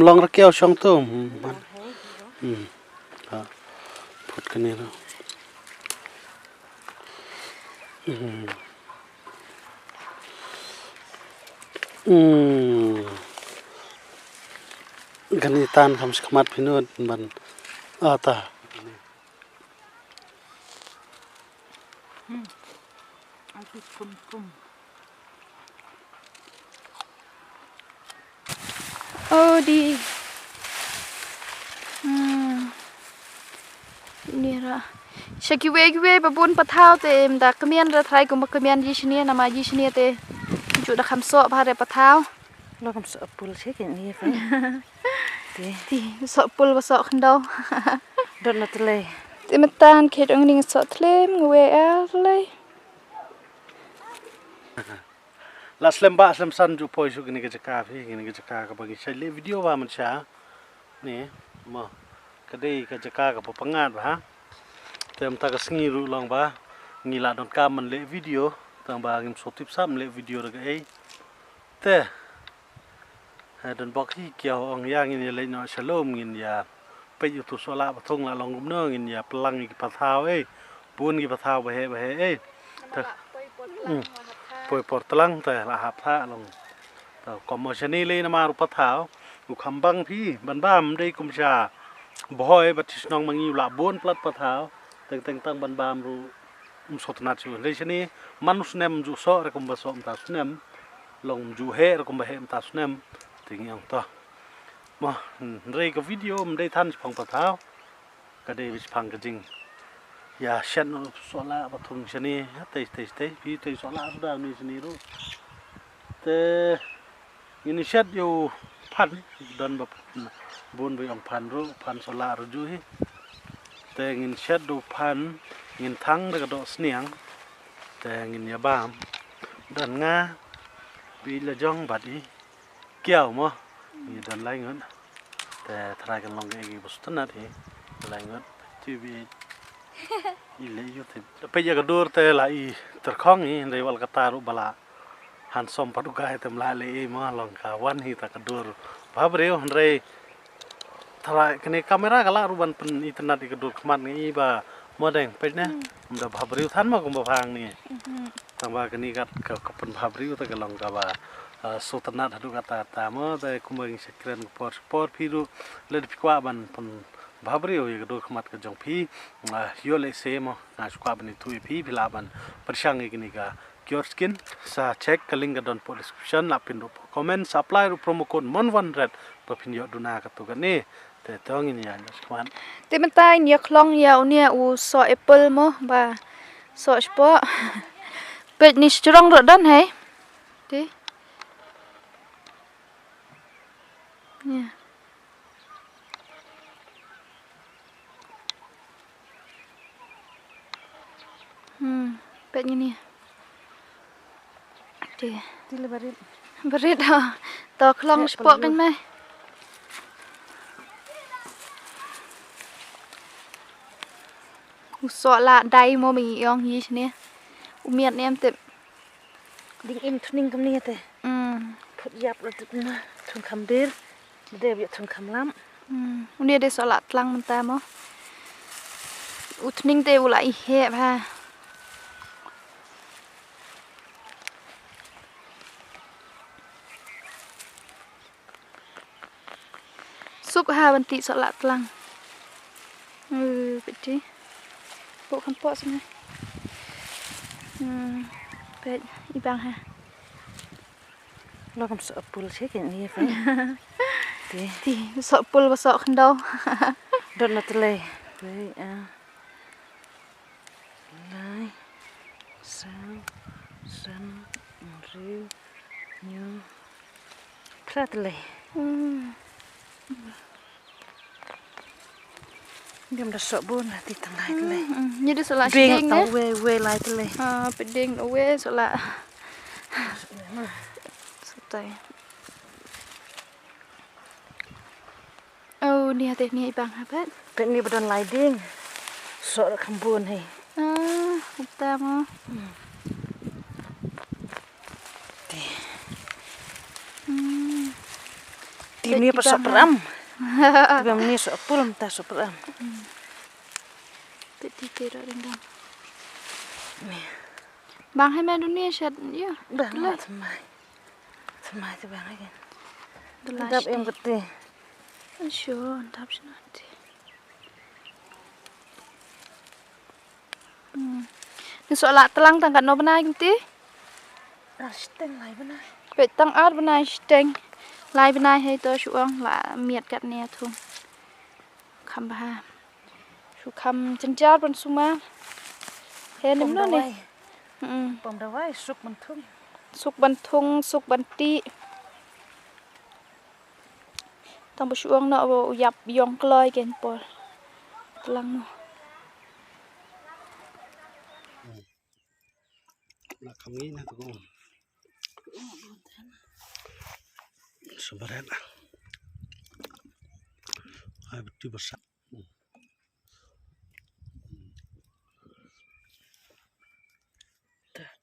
ลองระแก้วช่องต้มพูดกันนี่แล้วกันนี่ตานคำสมัดพิโนดมันตาดีนี่ละชักกิเวปะบุญปะเท้าเต็มแต่กระเมียนระไทยกุมกระเมียนยีชเนียนามายีชเนียเตจุดคำโซ่พาเรปะเท้าเราคำโซ่ปุลเช็คอย่างนี้ไปทีโซ่ปุลว่าโซ่ขันดาวโดนนัดเลยเต็มตานเขตองนิ่งโซ่ทะเลมงเวเลยลาสเลมบ้าสเลมซันจูพอยสุกินิกจะกาพี่กินิกจะกากับบางทีใช้เล่วิดีโอว่ามันช้านี่มาก็ได้ก็จะกากับปังงานบ้าเต็มตากสงีรู้ลองบ้างีลาดอนกามันเล่วิดีโอตั้งบ้ากิมสติปซ้ำเล่วิดีโอระก็แต่ดอนบอกที่เกี่ยวองย่างเงี้ยเลยเนาะฉลมเงี้ยไปอยู่ตุสวละปะทงละลองกุมเนื้อเงี้ยพลังอีกปะเท้าปูนอีกปะเท้าไปเฮ้เธอปล่อยปอดตลังแต่ละหับท่าลงแต่ก่อนมาชนีเลยนะมารุปะเท้าอุคำบังพี่บันบ้ามได้กุมชาบ่อยบัดที่น้องมังอยู่ละบนพลัดปะเท้าตั้งบันบ้ามรู้สดนัดอยู่เลยชนีมนุษย์เนมจูโซ่ระกุมบะโซ่มตาสเนมลงจูเฮระกุมบะเฮมตาสเนมถึงอย่างต่อมาเรื่องกับวิดีโอมันได้ทันพังปะเท้าก็ได้วิพังกันจริงอย่าเช่นโซล่าปฐุมชนีเตะพี่เตะโซล่าสุดานี่ชนีรู้แต่ยินเช็ดอยู่พันเดินแบบบนไปองพันรู้พันโซล่ารู้จุ้ยแต่ยินเช็ดดูพันยินทั้งแล้วก็ดอกเสียงแต่ยินยาบ้ามเดินง่าปีละจ้องบัดนี้เกี่ยวมั้งยินเดินไล่เงินแต่ทรายกันลองเองบุษตันนาทีไล่เงินทีวีอีเลี้ยที่ไปยากระโดดแต่ละอีตะข้องนี้ในวัลกตารุบลาหันสมพัดุกายเต็มลายเลยมาลองขาวันที่ตะกระโดดภาพเรียวหันเรย์ทรายกันในกล้องกล้ารูบันเป็นอินเทอร์เน็ตกระโดดขมันนี้บ่าโมเดลเป็นเนี่ยมันจะภาพเรียวทันมากกว่าพังนี่ตั้งว่ากันนี้ก็เป็นภาพเรียวแต่ก็ลองกับว่าสุตนัดหัดุกตาตามแต่คุมกิจกรรมสปอร์ตพี่รู้เล่นพิกว่าบันเป็นภาพเรียวอย่างกระโดดขมัดกับจงพี่ฮิโอเลเซมงานสควาบันทุยพี่พิลาบันประชังอีกนี่ก็เกี่ยวกับสกินสาเช็คกับลิงก์กันดอนโพลิสคริปชั่นลับเป็นรูปคอมเมนต์ซัพพลายรูปโปรโมโค้ดMON100เพื่อพิมพ์ยอดดูนากับตัวกันนี่แต่ต้องอย่างนี้นะสควานแต่มันตายเนี่ยคล้องยาวเนี่ยอูซอแอปเปิลมั้งบ่าซอสปอเป็ดนี่จะร้องรถด้านไหนดิเนี่ยเป็ดนี่ดีที่เลยบริดต่อคลองสปอกันไหมสอละได้โมมียองยีชเนี่ยอุเมียดเนี่ยเต็มดิ้งอินทุนิงกับนี่แต่พุทธยับเราจะนะทุนคำเดือดเดี๋ยวทุนคำล้ำวันนี้ได้สอละตลังมันตามมั้งอุทุนิงเตอุละอีเหี้ยพ่ะสุกหาวันติสละตลังเป็ดจีพวกคำปอใช่ไหมเป็ดอีบางฮะเราคำโซ่ปุลเช็คอย่างนี้ไปทีสอบปุลว่าสอบขันดาวโดนนัดเลยไปไล่สาวสันริวยูพลาดเลยเดี๋ยวมันสอบบุญติดตั้งไลน์เลยนี่ได้สละเด้งต้องเวไลน์เลยเป็นเด้งเอาเวสละสุดใจเนี่ยแต่เนี่ยบางฮะเป็นนี่บดอนไลน์เด้งสอบคำบุญให้หุบตามั้งตี dunia persoperam. Tapi meni sopul ta soperam. Pet tipe ro dendam. Bang hai men dunia shat ya. Dah lah semai. Semai tu bang lagi. Belas. Dap em gede. Sure, dap snati. Ni solat telang tangkat no benai kinti. Rasteng lai benai. Pet tang art benai steng. Lai benai hai to chuang la miet kat ne thung. Kham ba. Chu kham chenjar pon suma. He nim no ni. Pom dawai suk mentung. Suk bantung, suk banti. Tang chuang no yap yong kloi ken pol. Telang no. Là không nghĩ là tôi cũng sớm hết à hai bữa chưa bớt sạch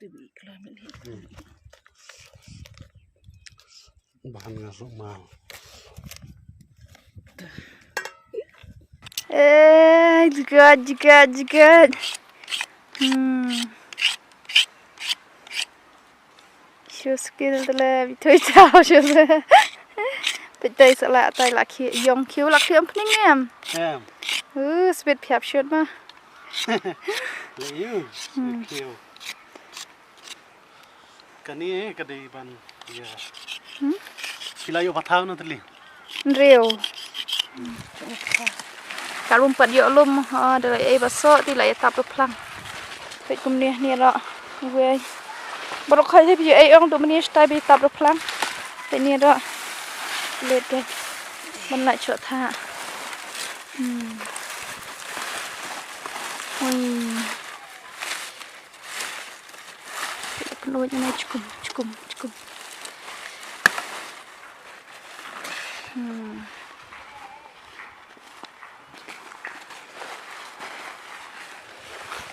Đi bị kloi men hi. bahan nggak rumah Juga. Siêu skill tele bị thôi chào siêu tele. Bị tay sợ lạ tay là khi yong khiu là khi âm phình em. Speed phép shot mà. lấy yêu kêu cái này cái đây ban giờ khi lại vào thao nó thôi Rêu. Cả lùm bật dọ lùm đời ấy bà sợ thì lại tập được phăng. Vậy cùng nè đó. Về. Bà đọc khai thế bây giờ ấy ông tụi mình style bị tập được phăng. Vậy nè đó. Lết kìa. Mình lại chỗ thả. Penuh ni cukup.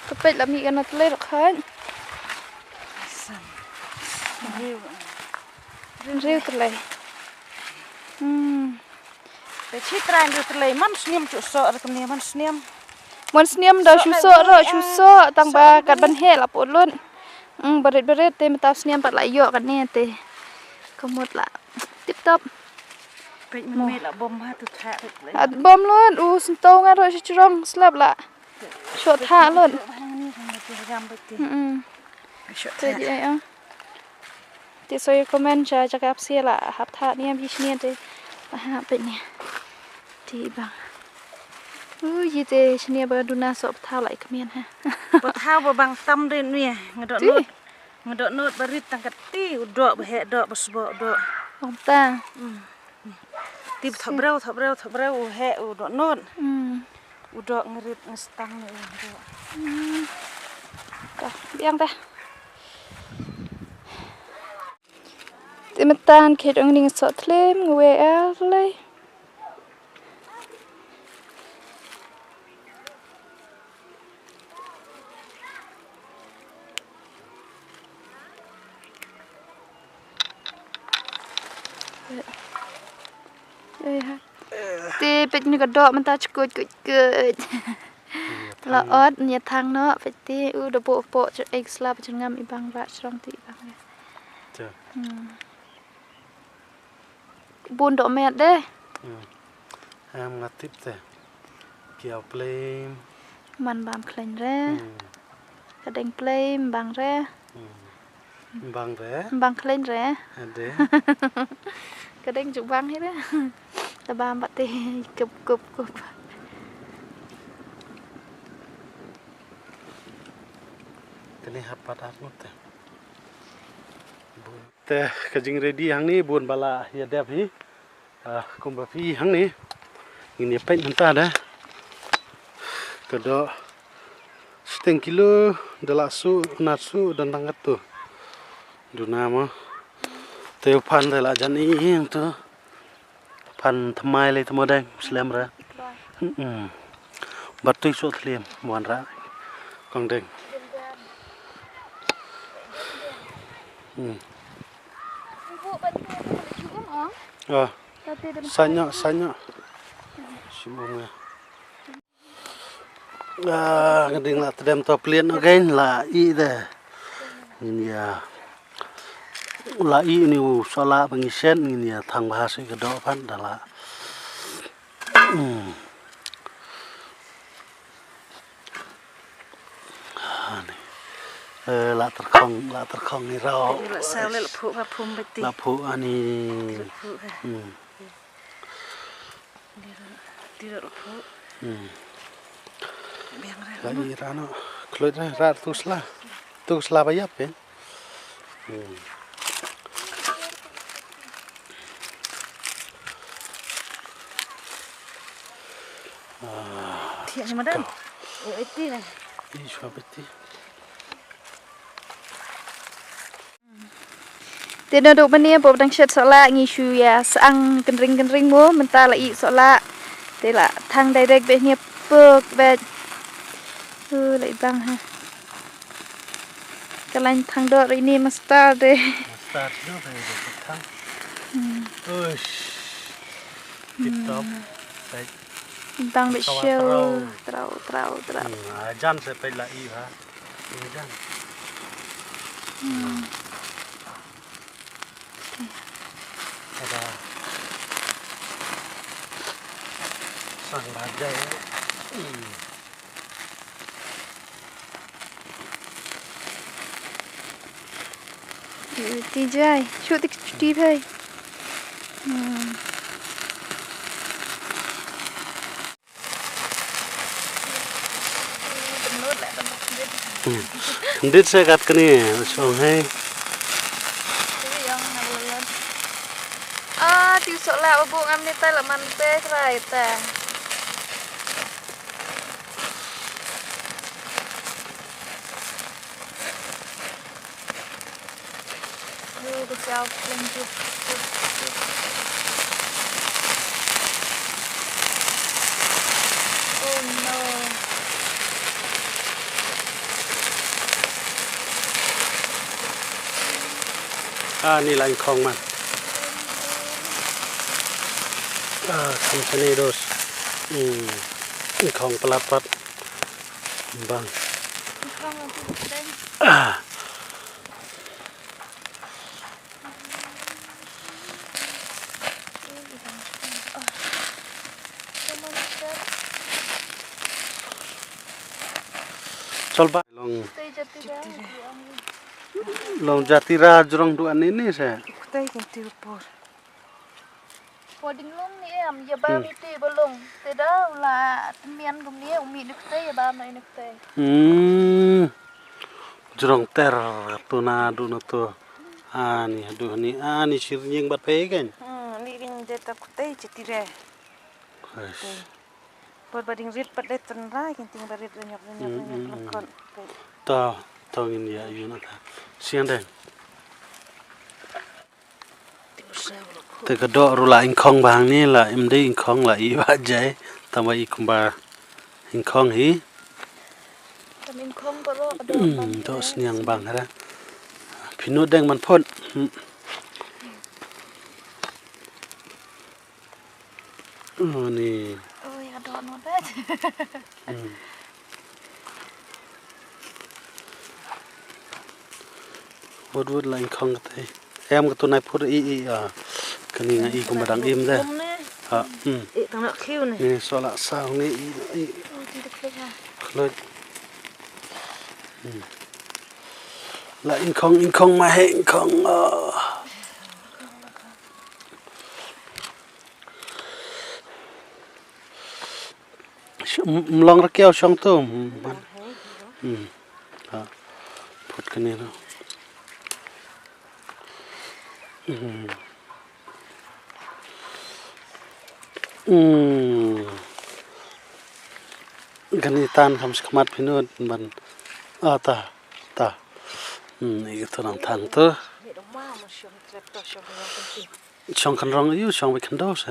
Kepet lah mi kana telai dak kan. Riu telai. Để chi trai được telai man sniam chu so được ni man sniam. Mon sniam dah chu so tang ba kat ban he la pot lun. Berit te mata sniam pat la yo kan ne te. Komot la tip top. Pek men me la bom ha tu tha telai. Bom lun sentau ngan ro churong slap la. Shot tha lun. Thế vậy á. Thì tôi comment cho các xe là hấp thả ni em đi xin thì ha bệnh nè. Thì bằng. Gì thế xin bà đuna sọp thao lại comment ha. Bà thao bà bằng tâm đến nè, người đọ nốt bà rít tăng cắt tí, đọ bà hẹ đọ bà sbo đọ. Ông ta. Tí thọ breu hẹ đọ nốt. Đọ người rít người tăng nữa đọ. Biang ta. Thì mình tan khi ông ninh sọt thêm người á lấy. Đây ha. Thì bây giờ cái đọ mình ta chụp là ớt nhiệt thang nó phải tí đồ bộ cho egg slab cho ngâm y băng vạ trong tí băng buồn độ mệt đấy em ngắt tiếp thế kiểu play mình bám khẩn ra cái đánh play bằng ra bằng khẩn ra cái đánh chụp băng hết đấy ta bám bật thì cụp cái này hấp bắt mất thế cái gì ready hàng ní buồn bala ya đẹp hi cùng bà phi hàng ní nhìn đẹp mình ta đấy cái đó setengah kilo dalasu natsu dan tangat tu duna mah teu pan teh lah jani yang tu pan thamai le temo deng slam ra batu so thliam muan ra kong deng Sanyo Simongnya. Ngeding lah terdem to plien again lah I deh. Ini ya. Lah I ini sola pengisian ini ya thang bahasa kedopan adalah. Lah terkong ni rau. Lah sao le la phu va phum beti. Lah phu ani. Tira la phu. Biang ra. Lah I rano. Kloit ra tusla bayap ya. Thiện mà đơn. Ôi tí này. Ini cuma beti. Tiền đồ bên này bộ đang chết sợ lạ nghi chú ya sang cần ring mua mình ta lại sợ lạ thế là thang direct bên này bược về lại băng ha cái lạnh thang đỏ rồi này mà start đây Start dulu dari petang. Tip top. Baik. băng bị show trâu Jan saya pergi lagi ha. Ini jan. Ada sang baja ya. đi chơi chút tích đi thôi Ndit saya kat kini, so hey. tiêu sợ lạ ở bụng em đi tay là mặn tê rồi ta cái sao lên chụp oh no Ni lain kong man. Company dos. Ni kong pelapat. Bang. Coba long jatira jurong duan ini saya. Tay kan tiu por. Poding long ni em ya ba mi ti bolong te đó là miền gum ni umi được te ya ba mai được te Jurong ter tuna du to ani aduh ni sirnyeng bat pe kan. Ni ring deta kutay cetire. Por bading rit pat det tan rai kan ting barit nyok lekon. Tao ini ya yuna ta. Siang deh. Te kedok rula ingkong bang ni lah imde ingkong lah I bajai tambah I kumba ingkong hi. mình không có lo To sniang bang ada. Pinut deng man pon. Ni. ôi ada nó đấy Wud lah ingkong kata. Em ke tunai pur I kani ngai kumba dang im deh. Tang nak khiu ni. Ni solat sao ni I khloit. Là ingkong mà hệ ingkong long ra keo xong tôm phút cái này đâu Ganitan kamu sekamat pinut ban ta ini itu orang thang tu chong kan rong ayu chong wekan dos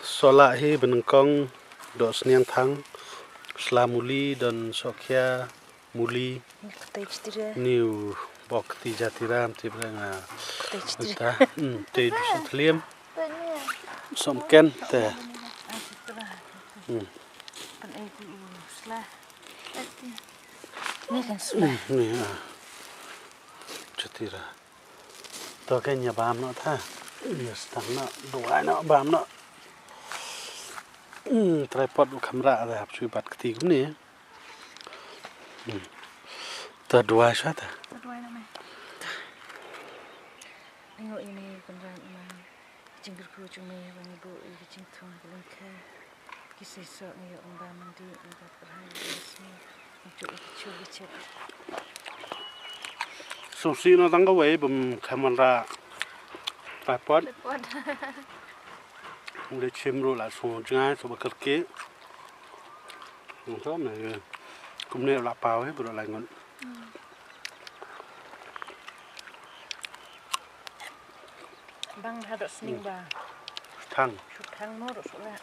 sola hi benengkong dos niang thang selamuli dan sokya muli Kutay cetire. niu bok ti jatiram ti branga Kutay cetire. ta te du sotliam Tây สมแก่นแต่ ai setelah อืม kan itu setelah ni kan setelah นี่จุดที่ละตัวแค่ยาบามเนาะท่าอย่าสตังเนาะดูไอ้เนาะบามเนาะไตรปอดคำระอะไรครับช่วยบัดกติกุนี่ตัวดูไอ้ชัดอ่ะ จะด้วยนะแม่ tengok ini kenderaan memang jingkir ku cumi bang ibu ini jingtung belum ke kisah sok ni orang mandi untuk perhari resmi untuk kecil kecil สุสีเนาะตั้งก็ไว้บนคำระไตรปอด เล็ดปวด เลยชิมรู้ละสูงง่ายสุบกระเกะชอบไหนเลยกุมเนี่ยละเปล่าให้บุรุษอะไรเงิน bang ada sening ba ทั้ง ชุดทางโน้ตสุดละ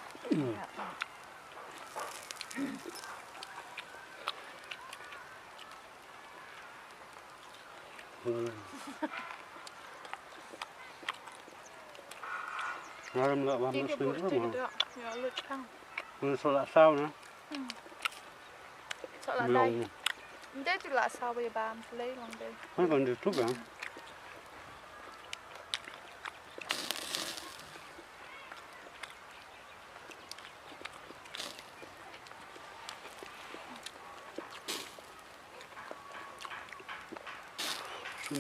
แล้วมันละวัน ดี มัน กับ เป็น บุตร เรื่อง ดี มั้ กับ ง เด้ออย่าลุดข้าง มันสละเศร้านะ สละ ล ได้ ง มันได้จุฬาสาวบามเลยลองเด้ ไม่ก่อนจะทุกอย่าง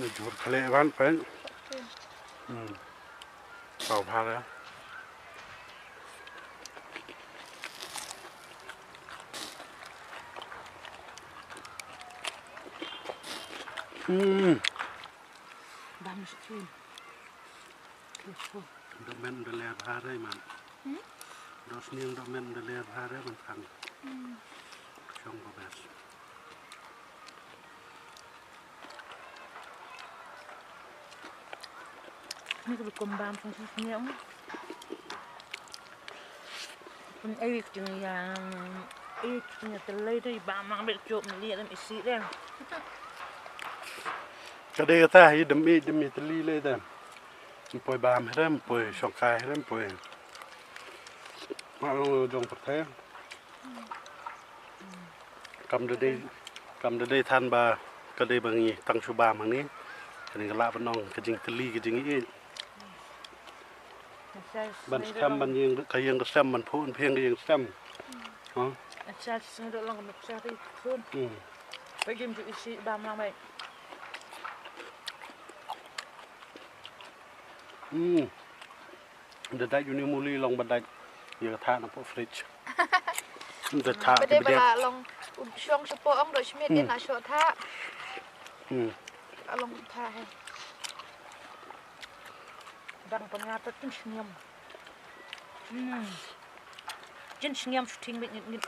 นี่จุดทะเลบ้านเป็นเป่าพาแล้วbang stream beautiful ดอกเมนเดลพาได้มันดอกเนียงดอกเมนเดลพาได้มันพังช่องแบบ นี่ก็กลมบามของที่เหนียวคุณไอ้จึงอย่างไอ้จึงจะเลยได้บามมาเป็นโจมเรียนอีสีเรื่อง ก็ได้ก็ได้ดมีตลีเลยแต่ปล่อยบามให้ได้ปล่อยช่องกายให้ได้ปล่อยมาลงจงประเทศกำได้ทันบาก็ได้บางอย่างตั้งชูบามอันนี้ก็นี่ก็ละปนองก็จริงตลีก็จริงอีบันแซมบันยังก็ยังก็แซมมันพูนเพียงก็ยังแซมอ๋อ อาจารย์สิ่งเรื่องกับชาติคุณไปกินจุอีสีบามมาไหม เดี๋ยวได้อยู่ในมูลีลงบันไดเยอะท่านะพวกฟริชเดี๋ยวท่า ไปได้เวลาลงช่วงชุโปองโดยชมิดเดนอาโชท่าเอาลงท่าให้ ดังปัญญาตัดจิ้นเชียมจิ้นเชียมชุดทิ้งไปนิด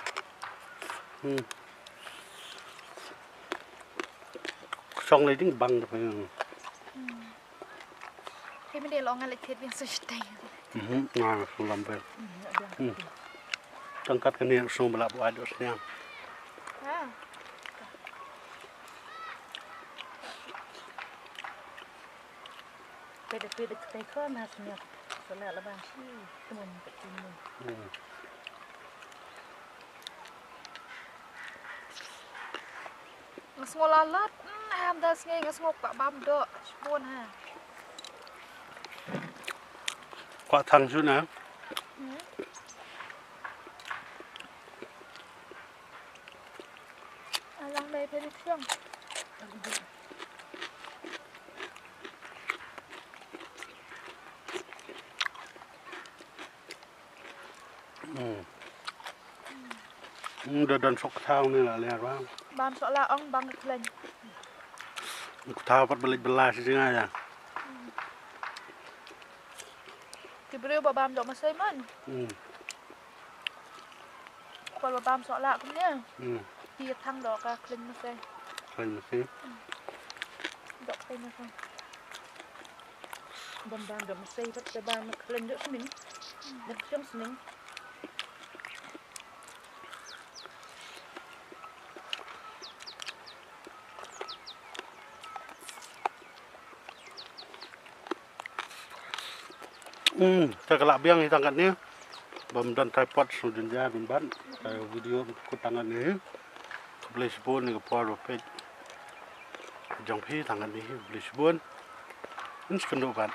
ช่องเลยถึงบังไป ที่ไม่ได้ลองอะไรเทศเวียนสุดใจ งานสุลำไปต้องกัดกันเนี่ยสูงบลับว่าด้วยเนี่ย ไปเด็กไปข้อมาเชียมสละละบางที่ขนมไปกินเลย สงอลาลัดห้ามได้สงไงสงบปะบัมเด้อชบวนฮะ กว่าทางชุดนะ ลองได้ไปทุกช่วง เดินสกเท้านี่แหละเรียกว่า บามสละอ่องบังกระเลง เท้าพัดบลิบลาใช่ไหมจ๊ะ ที่บริวบามดอกมาใส่มันคนบามสละคนเนี้ยที่ทางดอกกะคลินมาใส่ เคยมาสิ ดอกไปมาใส่ บางเดี๋ยวมาใส่พัดจะบางมาเคลื่อนเยอะสมิงเด็กเชื่อมสมิง Cakap biang ni tangkat ni. Bamdan tripod sudah bin ban. Saya video ku tangan ni. Beli sebun ni ke puar pet. Jang pi tangan ni beli sebun. Ini sekenduk ban.